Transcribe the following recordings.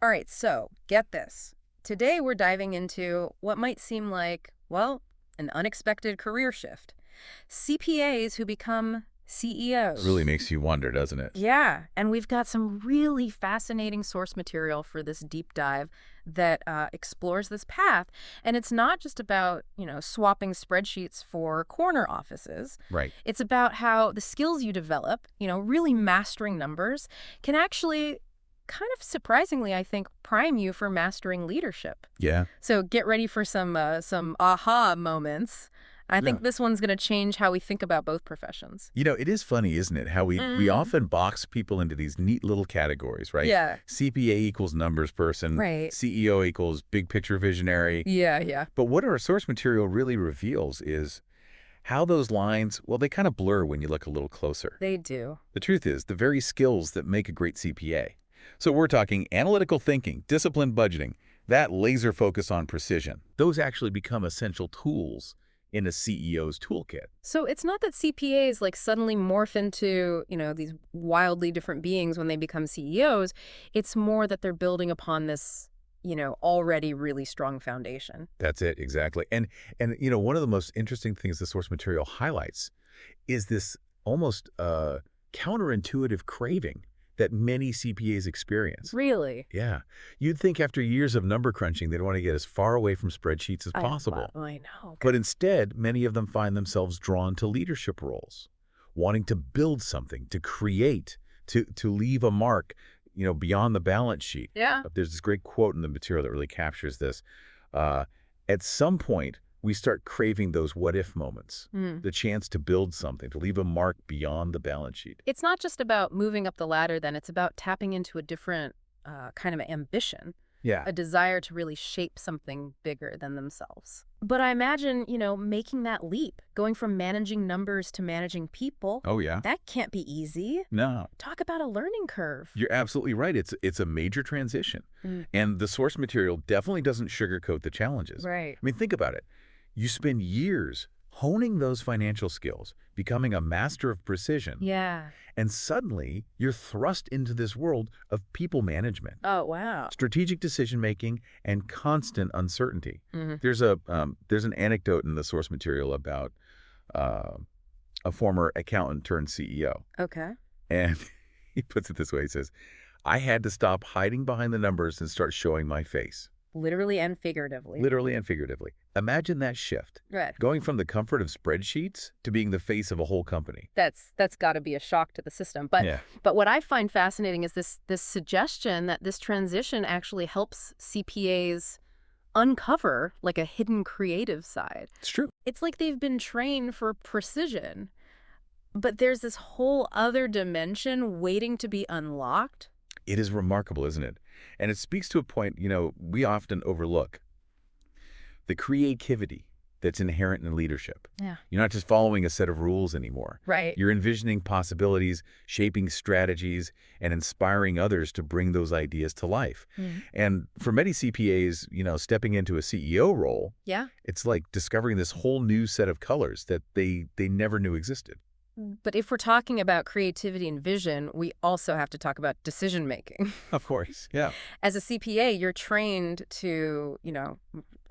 All right, so get this. Today we're diving into what might seem like, well, an unexpected career shift. CPAs who become Really CEOs. makes you wonder, doesn't it? Yeah, and we've got some really fascinating source material for this deep dive that explores this path. And it's not just about, swapping spreadsheets for corner offices. Right. It's about how the skills you develop, really mastering numbers, can actually kind of surprisingly, I think, prime you for mastering leadership. Yeah. So get ready for some aha moments. I Yeah. think this one's going to change how we think about both professions. It is funny, isn't it? How we Mm. often box people into these neat little categories, right? Yeah. CPA equals numbers person, Right. CEO equals big picture visionary. Yeah, yeah. But what our source material really reveals is how those lines, well, they kind of blur when you look a little closer. They do. The truth is, the very skills that make a great CPA. So we're talking analytical thinking, disciplined budgeting, that laser focus on precision. Those actually become essential tools in a CEO's toolkit. So it's not that CPAs like suddenly morph into, these wildly different beings when they become CEOs. It's more that they're building upon this, already really strong foundation. That's it, exactly. And one of the most interesting things the source material highlights is this almost counterintuitive craving that many CPAs experience. Really? Yeah. You'd think after years of number crunching, they'd want to get as far away from spreadsheets as possible. Well, I know. But instead, many of them find themselves drawn to leadership roles, wanting to build something, to create, to leave a mark, beyond the balance sheet. Yeah. There's this great quote in the material that really captures this. At some point, we start craving those what-if moments, Hmm. the chance to build something, to leave a mark beyond the balance sheet. It's not just about moving up the ladder, then. It's about tapping into a different kind of ambition, Yeah. a desire to really shape something bigger than themselves. But I imagine, making that leap, going from managing numbers to managing people, Oh, yeah? that can't be easy. No. Talk about a learning curve. You're absolutely right. It's a major transition. Mm. And the source material definitely doesn't sugarcoat the challenges. Right. I mean, think about it. You spend years honing those financial skills, becoming a master of precision, Yeah. and suddenly you're thrust into this world of people management, Oh, wow. strategic decision-making, and constant uncertainty. Hmm. There's an anecdote in the source material about uh, a former accountant turned CEO. Okay. And he puts it this way. He says, I had to stop hiding behind the numbers and start showing my face, Literally and figuratively. literally and figuratively. Imagine that shift, Right. going from the comfort of spreadsheets to being the face of a whole company. That's got to be a shock to the system. But Yeah, but what I find fascinating is this suggestion that this transition actually helps CPAs uncover like a hidden creative side. it's true. It's like they've been trained for precision, but there's this whole other dimension waiting to be unlocked. It is remarkable, isn't it? And it speaks to a point, we often overlook. The creativity that's inherent in leadership. Yeah. You're not just following a set of rules anymore. Right. You're envisioning possibilities, shaping strategies, and inspiring others to bring those ideas to life. Mhm. And for many CPAs, stepping into a CEO role, Yeah. it's like discovering this whole new set of colors that they never knew existed. But if we're talking about creativity and vision, we also have to talk about decision making. Of course, yeah. As a CPA, you're trained to,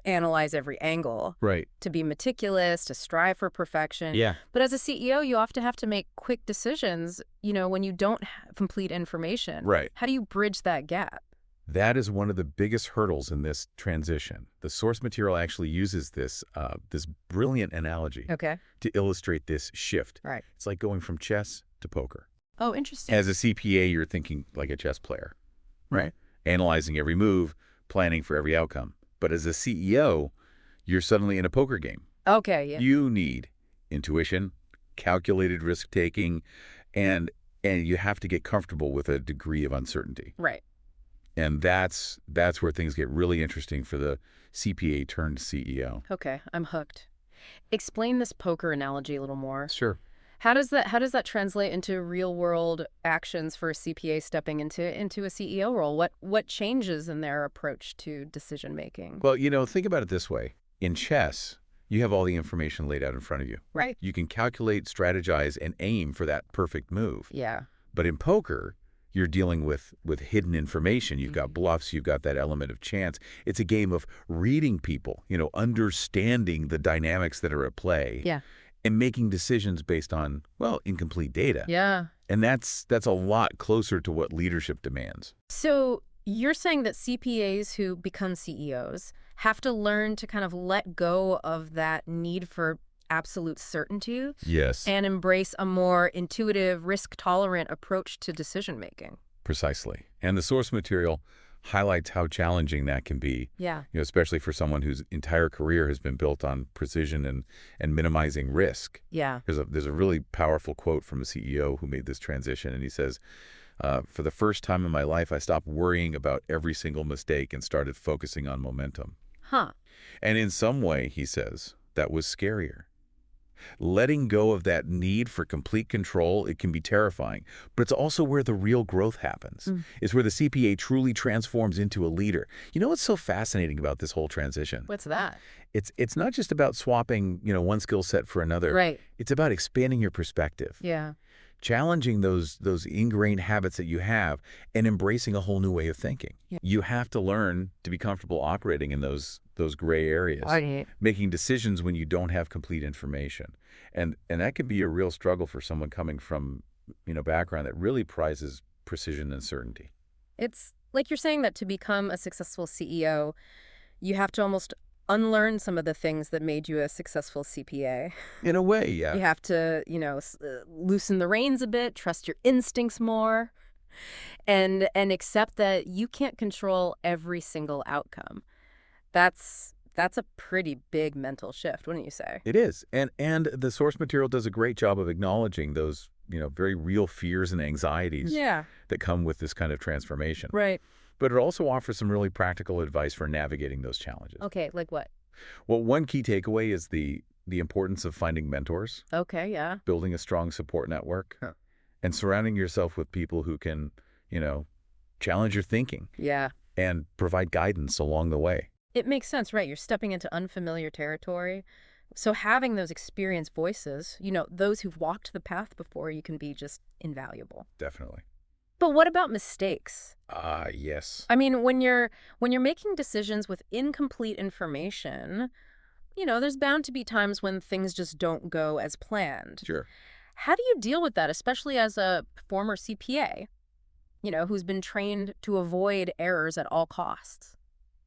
analyze every angle, Right. to be meticulous, to strive for perfection. Yeah. But as a CEO, you often have to make quick decisions, when you don't have complete information. Right. How do you bridge that gap? That is one of the biggest hurdles in this transition. The source material actually uses this brilliant analogy Okay. to illustrate this shift. Right. It's like going from chess to poker. Oh, interesting. As a CPA, you're thinking like a chess player, right? Analyzing every move, planning for every outcome. But as a CEO, you're suddenly in a poker game. Okay, yeah. You need intuition, calculated risk-taking, and you have to get comfortable with a degree of uncertainty. Right. And that's where things get really interesting for the CPA turned CEO. Okay, I'm hooked. Explain this poker analogy a little more. Sure. How does that translate into real-world actions for a CPA stepping into a CEO role? What changes in their approach to decision-making? Well, think about it this way. In chess, you have all the information laid out in front of you. Right. You can calculate, strategize, and aim for that perfect move. Yeah. But in poker, You're dealing with hidden information. You've got Mhm. bluffs. You've got that element of chance. It's a game of reading people, understanding the dynamics that are at play Yeah. and making decisions based on, well, incomplete data. Yeah. And that's a lot closer to what leadership demands. So you're saying that CPAs who become CEOs have to learn to kind of let go of that need for absolute certainty Yes, and embrace a more intuitive, risk-tolerant approach to decision making. precisely. And the source material highlights how challenging that can be, Yeah. especially for someone whose entire career has been built on precision and minimizing risk. Yeah. There's a really powerful quote from a CEO who made this transition, and he says, for the first time in my life, I stopped worrying about every single mistake and started focusing on momentum. Huh. And in some way, he says, that was scarier. Letting go of that need for complete control, it can be terrifying, but it's also where the real growth happens. Mm. It's where the CPA truly transforms into a leader. You know what's so fascinating about this whole transition? What's that? It's not just about swapping, one skill set for another. Right. It's about expanding your perspective, Yeah. challenging those ingrained habits that you have, and embracing a whole new way of thinking. Yeah. You have to learn to be comfortable operating in those gray areas, Right. making decisions when you don't have complete information. And that can be a real struggle for someone coming from, background that really prizes precision and certainty. It's like you're saying that to become a successful CEO, you have to almost unlearn some of the things that made you a successful CPA. In a way, yeah. You have to, loosen the reins a bit, trust your instincts more, and accept that you can't control every single outcome. That's a pretty big mental shift, wouldn't you say? It is. And the source material does a great job of acknowledging those, very real fears and anxieties Yeah. that come with this kind of transformation. Right. But it also offers some really practical advice for navigating those challenges. Okay, like what? Well, one key takeaway is the importance of finding mentors, Okay, yeah. building a strong support network, and surrounding yourself with people who can, challenge your thinking Yeah. and provide guidance along the way. It makes sense, right? You're stepping into unfamiliar territory. So having those experienced voices, those who've walked the path before you can be just invaluable. Definitely. But what about mistakes? Yes. I mean, when you're making decisions with incomplete information, there's bound to be times when things just don't go as planned. Sure. How do you deal with that, especially as a former CPA, who's been trained to avoid errors at all costs?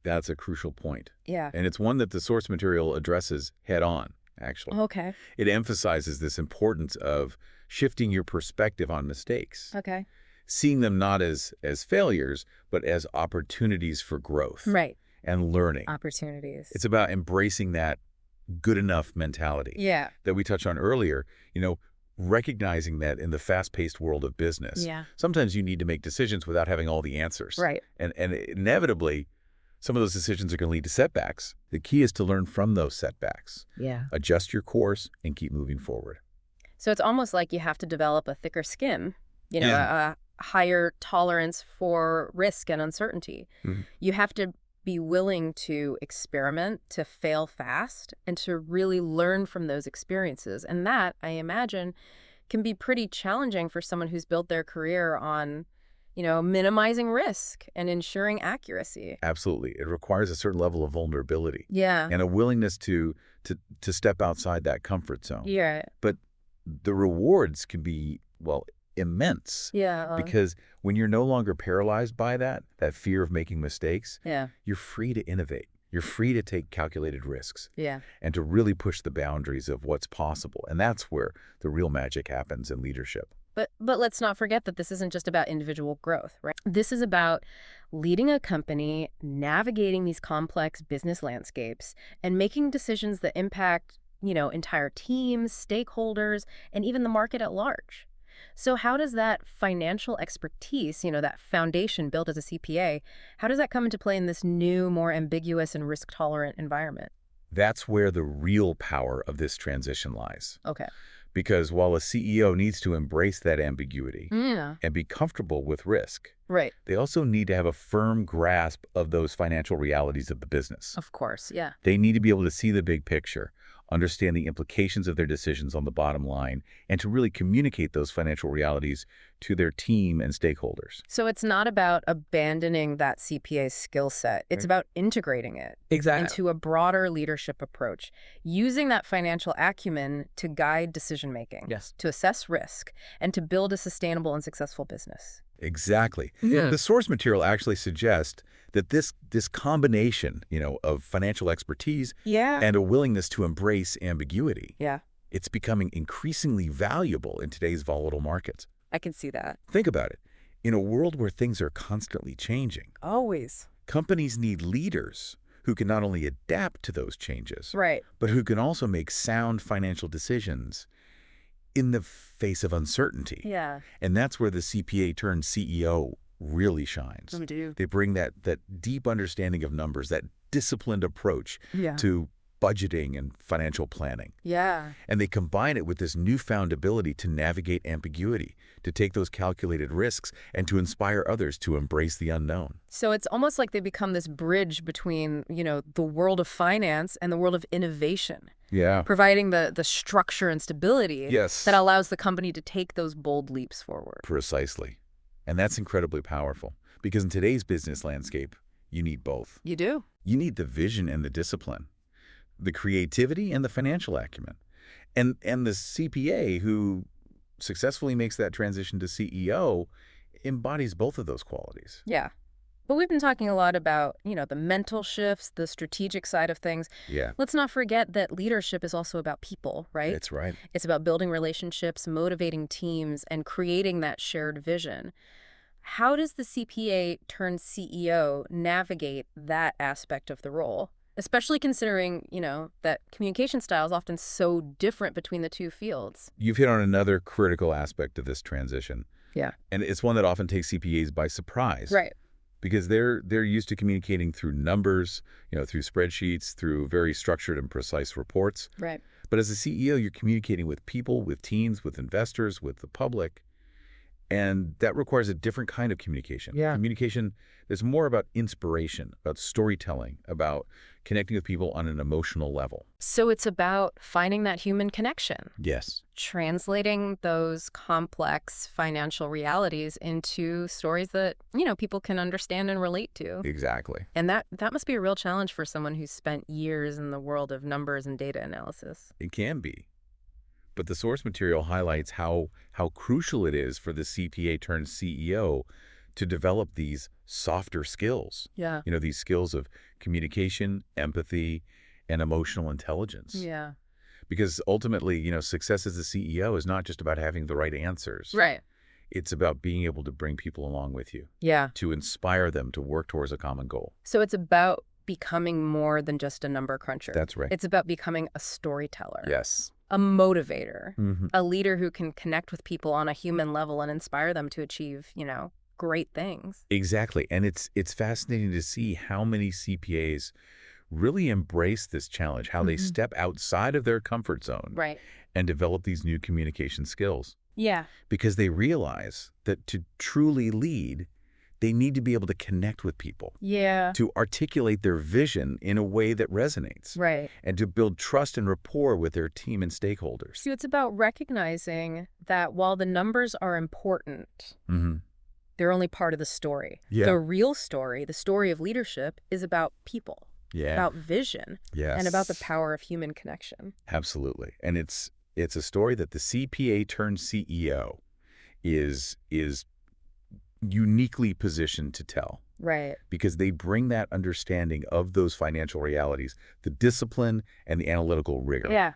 That's a crucial point. Yeah. And it's one that the source material addresses head on, actually. Okay. It emphasizes this importance of shifting your perspective on mistakes, Okay. seeing them not as failures, but as opportunities for growth Right. and learning. Opportunities. It's about embracing that good enough mentality Yeah. that we touched on earlier, recognizing that in the fast-paced world of business, Yeah. sometimes you need to make decisions without having all the answers. Right. And inevitably, some of those decisions are going to lead to setbacks. The key is to learn from those setbacks, Yeah. adjust your course, and keep moving forward. So it's almost like you have to develop a thicker skin, Yeah. a higher tolerance for risk and uncertainty. Mhm. You have to be willing to experiment, to fail fast, and to really learn from those experiences. And that, I imagine, can be pretty challenging for someone who's built their career on, minimizing risk and ensuring accuracy. Absolutely. It requires a certain level of vulnerability Yeah. and a willingness to step outside that comfort zone. Yeah. But the rewards can be, well, immense. Yeah. Because when you're no longer paralyzed by that fear of making mistakes, Yeah. you're free to innovate. You're free to take calculated risks Yeah. and to really push the boundaries of what's possible. And that's where the real magic happens in leadership. But let's not forget that this isn't just about individual growth, right? This is about leading a company, navigating these complex business landscapes, and making decisions that impact, entire teams, stakeholders, and even the market at large. So how does that financial expertise, that foundation built as a CPA, how does that come into play in this new, more ambiguous and risk-tolerant environment? That's where the real power of this transition lies. Okay. Because while a CEO needs to embrace that ambiguity Yeah. and be comfortable with risk, Right. They also need to have a firm grasp of those financial realities of the business. Of course. Yeah. They need to be able to see the big picture, understand the implications of their decisions on the bottom line, and to really communicate those financial realities to their team and stakeholders. So it's not about abandoning that CPA skill set. It's Right. about integrating it Exactly. into a broader leadership approach, using that financial acumen to guide decision making, Yes. to assess risk, and to build a sustainable and successful business. Exactly. Yeah. The source material actually suggests that this combination, of financial expertise Yeah. and a willingness to embrace ambiguity, Yeah, it's becoming increasingly valuable in today's volatile markets. I can see that. Think about it. In a world where things are constantly changing, Always. companies need leaders who can not only adapt to those changes, Right. but who can also make sound financial decisions in the face of uncertainty. Yeah. And that's where the CPA turned CEO really shines. We do. They bring that deep understanding of numbers, that disciplined approach Yeah. to budgeting and financial planning. Yeah. And they combine it with this newfound ability to navigate ambiguity, to take those calculated risks, and to inspire others to embrace the unknown. So it's almost like they become this bridge between, the world of finance and the world of innovation, Yeah. providing the structure and stability Yes. that allows the company to take those bold leaps forward. Precisely. And that's incredibly powerful because in today's business landscape, you need both. You do. You need the vision and the discipline, the creativity and the financial acumen. And the CPA who successfully makes that transition to CEO embodies both of those qualities. Yeah. But we've been talking a lot about, the mental shifts, the strategic side of things. Yeah, Let's not forget that leadership is also about people, right? that's right. It's about building relationships, motivating teams, and creating that shared vision. How does the CPA turned CEO navigate that aspect of the role? Especially considering, that communication style is often so different between the two fields. You've hit on another critical aspect of this transition. Yeah. And it's one that often takes CPAs by surprise. Right. Because they're used to communicating through numbers, through spreadsheets, through very structured and precise reports. Right. But as a CEO, you're communicating with people, with teams, with investors, with the public. And that requires a different kind of communication. Yeah. Communication is more about inspiration, about storytelling, about connecting with people on an emotional level. So it's about finding that human connection, Yes. translating those complex financial realities into stories that, people can understand and relate to. Exactly. And that must be a real challenge for someone who's spent years in the world of numbers and data analysis. It can be. But the source material highlights how crucial it is for the CPA turned CEO to develop these softer skills. Yeah. These skills of communication, empathy, and emotional intelligence. Yeah. Because ultimately, success as a CEO is not just about having the right answers. Right. It's about being able to bring people along with you, Yeah. to inspire them to work towards a common goal. So it's about becoming more than just a number cruncher. That's right. It's about becoming a storyteller. Yes. A motivator, Mm-hmm. a leader who can connect with people on a human level and inspire them to achieve, great things. Exactly. And it's fascinating to see how many CPAs really embrace this challenge, how they step outside of their comfort zone Right. and develop these new communication skills. Yeah. Because they realize that to truly lead, they need to be able to connect with people, Yeah. to articulate their vision in a way that resonates, Right. and to build trust and rapport with their team and stakeholders. So it's about recognizing that while the numbers are important, Mm-hmm. they're only part of the story. Yeah. The real story, the story of leadership, is about people, Yeah. about vision, Yes. and about the power of human connection. Absolutely. And it's a story that the CPA turned CEO is uniquely positioned to tell, Right. because they bring that understanding of those financial realities, the discipline and the analytical rigor. Yeah.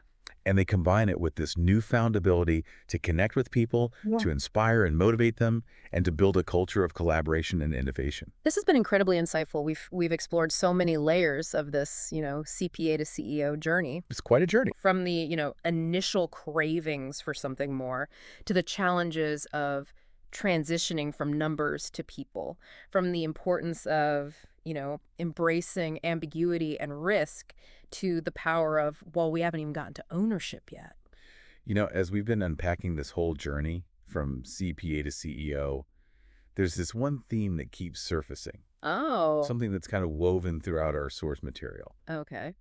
And they combine it with this newfound ability to connect with people, to inspire and motivate them, and to build a culture of collaboration and innovation. This has been incredibly insightful. We've explored so many layers of this, CPA to CEO journey. It's quite a journey. From the, initial cravings for something more to the challenges of transitioning from numbers to people, from the importance of, embracing ambiguity and risk to the power of, well, we haven't even gotten to ownership yet. As we've been unpacking this whole journey from CPA to CEO, there's this one theme that keeps surfacing, Oh, something that's kind of woven throughout our source material, okay.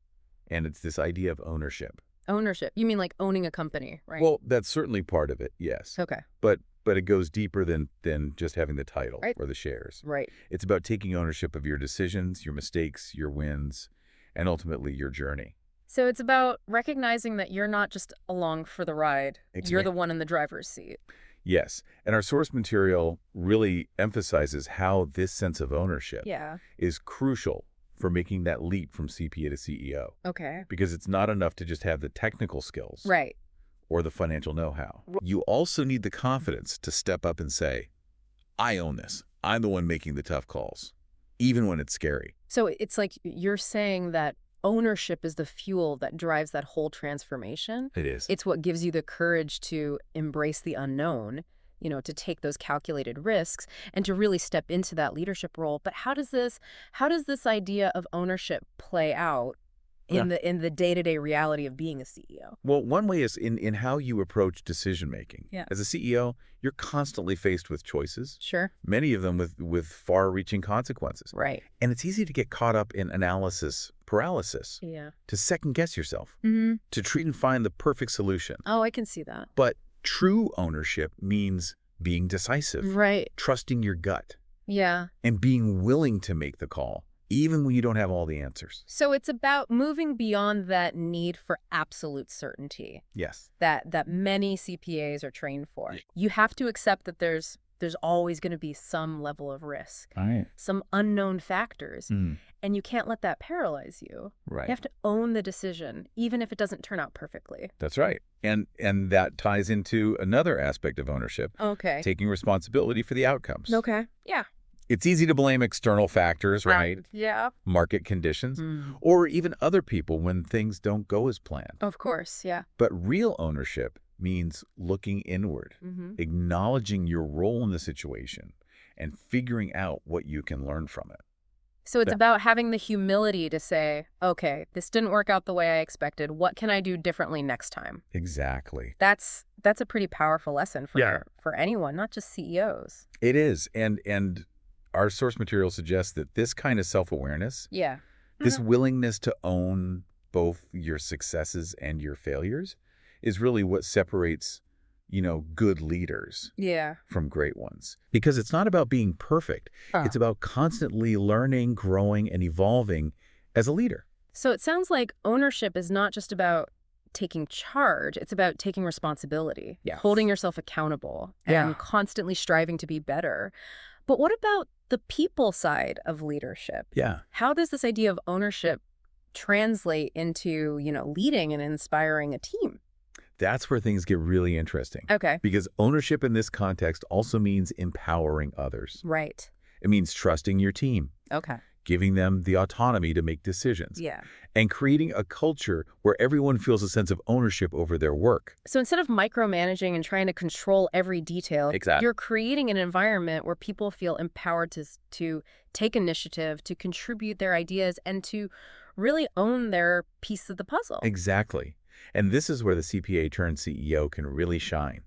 and it's this idea of ownership. Ownership. You mean like owning a company, right? Well, that's certainly part of it, yes. Okay. But it goes deeper than just having the title Right. or the shares. Right. It's about taking ownership of your decisions, your mistakes, your wins, and ultimately your journey. So it's about recognizing that you're not just along for the ride. You're the Exactly. one in the driver's seat. Yes, and our source material really emphasizes how this sense of ownership Yeah. is crucial for making that leap from CPA to CEO. Okay. Because it's not enough to just have the technical skills Right. or the financial know-how. You also need the confidence to step up and say, I own this. I'm the one making the tough calls, even when it's scary. So it's like you're saying that ownership is the fuel that drives that whole transformation. It is. It's what gives you the courage to embrace the unknown, to take those calculated risks and to really step into that leadership role. But how does this idea of ownership play out Yeah. in the day-to-day reality of being a CEO? Well, one way is in how you approach decision-making. Yeah. As a CEO, you're constantly faced with choices, Sure. many of them with far-reaching consequences. Right. And it's easy to get caught up in analysis paralysis, Yeah. to second-guess yourself, Mm-hmm. to treat and find the perfect solution. Oh, I can see that. But true ownership means being decisive, Right. trusting your gut, Yeah. and being willing to make the call, even when you don't have all the answers. So it's about moving beyond that need for absolute certainty Yes. that many CPAs are trained for. Yeah. You have to accept that there's always going to be some level of risk, All right. some unknown factors, Mm, and you can't let that paralyze you. right. You have to own the decision, even if it doesn't turn out perfectly. That's right. And that ties into another aspect of ownership, Okay. taking responsibility for the outcomes. Okay. Yeah. It's easy to blame external factors, right? Yeah. Market conditions, Mm. or even other people when things don't go as planned. Of course. Yeah. But real ownership means looking inward, Mm-hmm. acknowledging your role in the situation, and figuring out what you can learn from it. So it's Yeah. about having the humility to say, okay, this didn't work out the way I expected. What can I do differently next time? Exactly. That's a pretty powerful lesson Yeah. for anyone, not just CEOs. It is. And our source material suggests that this kind of self-awareness, Yeah. this willingness to own both your successes and your failures is really what separates, good leaders Yeah. from great ones. Because it's not about being perfect. It's about constantly learning, growing, and evolving as a leader. So it sounds like ownership is not just about taking charge. It's about taking responsibility, Yes. holding yourself accountable, Yeah. and constantly striving to be better. But what about the people side of leadership? Yeah. How does this idea of ownership translate into, leading and inspiring a team? That's where things get really interesting. Okay. Because ownership in this context also means empowering others. Right. It means trusting your team, Okay. giving them the autonomy to make decisions, Yeah. and creating a culture where everyone feels a sense of ownership over their work. So instead of micromanaging and trying to control every detail, Exactly. you're creating an environment where people feel empowered to take initiative, to contribute their ideas, and to really own their piece of the puzzle. Exactly. And this is where the CPA turned CEO can really shine,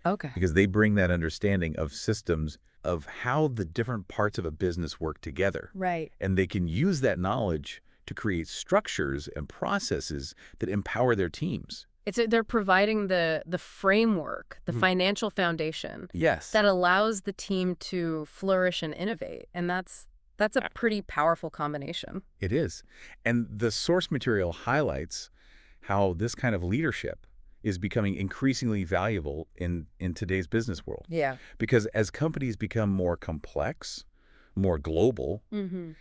Okay. because they bring that understanding of systems, of how the different parts of a business work together. Right. And they can use that knowledge to create structures and processes that empower their teams. They're providing the framework, the financial foundation Yes. that allows the team to flourish and innovate. And that's a pretty powerful combination. It is. And the source material highlights how this kind of leadership is becoming increasingly valuable in today's business world. Yeah. Because as companies become more complex, more global, Mm-hmm.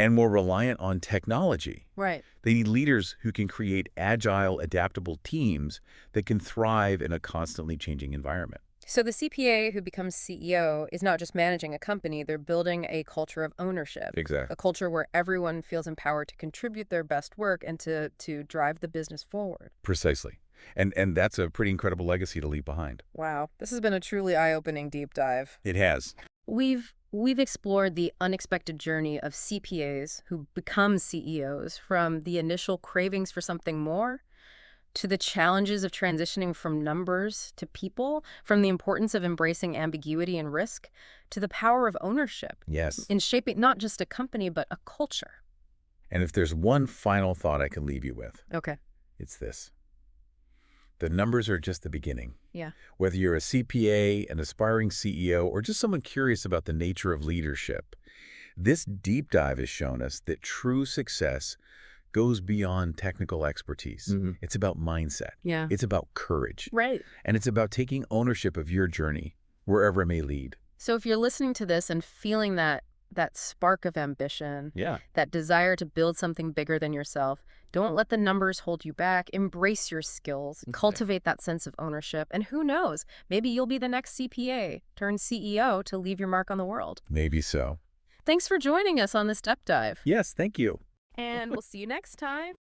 and more reliant on technology, Right. they need leaders who can create agile, adaptable teams that can thrive in a constantly changing environment. So the CPA who becomes CEO is not just managing a company, they're building a culture of ownership. Exactly. A culture where everyone feels empowered to contribute their best work and to drive the business forward. Precisely. And that's a pretty incredible legacy to leave behind. Wow, this has been a truly eye-opening deep dive. It has. We've explored the unexpected journey of CPAs who become CEOs, from the initial cravings for something more to the challenges of transitioning from numbers to people, from the importance of embracing ambiguity and risk, to the power of ownership Yes. in shaping not just a company, but a culture. And if there's one final thought I can leave you with, Okay. it's this. The numbers are just the beginning. Yeah. Whether you're a CPA, an aspiring CEO, or just someone curious about the nature of leadership, this deep dive has shown us that true success goes beyond technical expertise. It's about mindset. Yeah. It's about courage. Right. And it's about taking ownership of your journey, wherever it may lead. So if you're listening to this and feeling that spark of ambition, Yeah. that desire to build something bigger than yourself, don't let the numbers hold you back. Embrace your skills, cultivate that sense of ownership, and who knows, maybe you'll be the next CPA turned CEO to leave your mark on the world. Maybe so. Thanks for joining us on this Step Dive, Yes, thank you. and we'll see you next time.